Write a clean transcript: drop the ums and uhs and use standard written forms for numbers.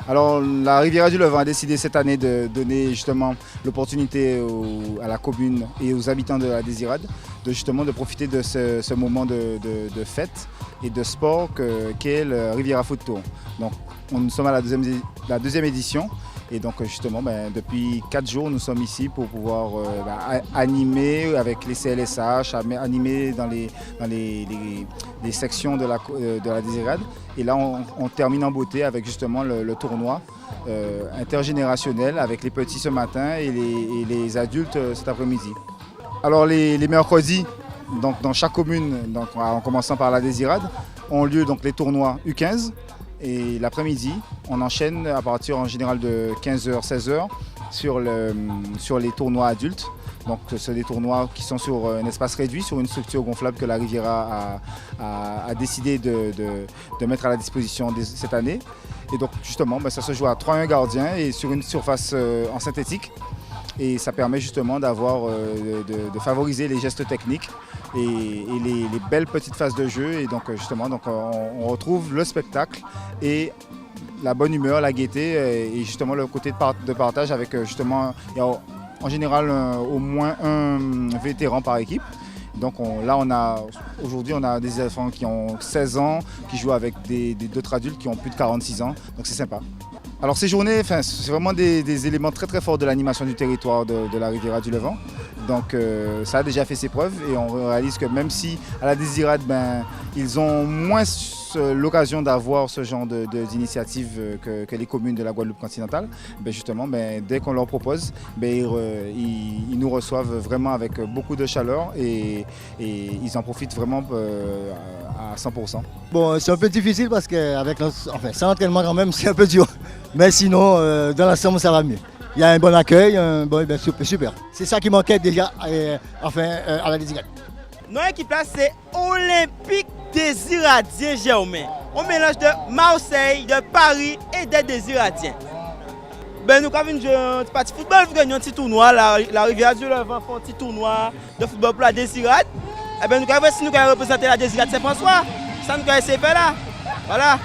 Alors la Riviera du Levant a décidé cette année de donner justement l'opportunité à la commune et aux habitants de la Désirade de profiter de ce moment de fête et de sport qu'est le Riviera Foot Tour. Donc nous sommes à la deuxième édition. Et donc justement, depuis 4 jours, nous sommes ici pour pouvoir animer avec les CLSH, animer dans les sections de la Désirade. Et là, on termine en beauté avec justement le tournoi intergénérationnel avec les petits ce matin et les adultes cet après-midi. Alors les mercredis, donc, dans chaque commune, donc, en commençant par la Désirade, ont lieu donc, les tournois U15. Et l'après-midi, on enchaîne à partir en général de 15h, 16h sur les tournois adultes. Donc c'est des tournois qui sont sur un espace réduit, sur une structure gonflable que la Riviera a décidé de mettre à la disposition cette année. Et donc justement, ça se joue à 3-1 gardiens et sur une surface en synthétique. Et ça permet justement de favoriser les gestes techniques et les belles petites phases de jeu. Et donc justement, on retrouve le spectacle et la bonne humeur, la gaieté et justement le côté de partage avec justement, il y a en général au moins un vétéran par équipe. Donc aujourd'hui on a des enfants qui ont 16 ans, qui jouent avec d'autres adultes qui ont plus de 46 ans. Donc c'est sympa. Alors ces journées, c'est vraiment des éléments très très forts de l'animation du territoire de la Riviera du Levant. Donc ça a déjà fait ses preuves et on réalise que même si à la Désirade, ils ont moins l'occasion d'avoir ce genre d'initiative que les communes de la Guadeloupe continentale, justement, dès qu'on leur propose, ils nous reçoivent vraiment avec beaucoup de chaleur et ils en profitent vraiment à 100%. Bon, c'est un peu difficile parce qu'avec sans entraînement quand même, c'est un peu dur. Mais sinon, dans l'ensemble, ça va mieux. Il y a un bon accueil, super. C'est ça qui manquait déjà à la Désirade. Notre équipe là, c'est Olympique Désiradien Germain. On mélange de Marseille, de Paris et des Désiradiens. Nous avons joué un petit football, nous avons un petit tournoi, la Riviera du Levant fait un petit tournoi de football pour la Désirade. Nous avons représenter la Désirade Saint-François. Ça nous a essayé de faire là. Voilà.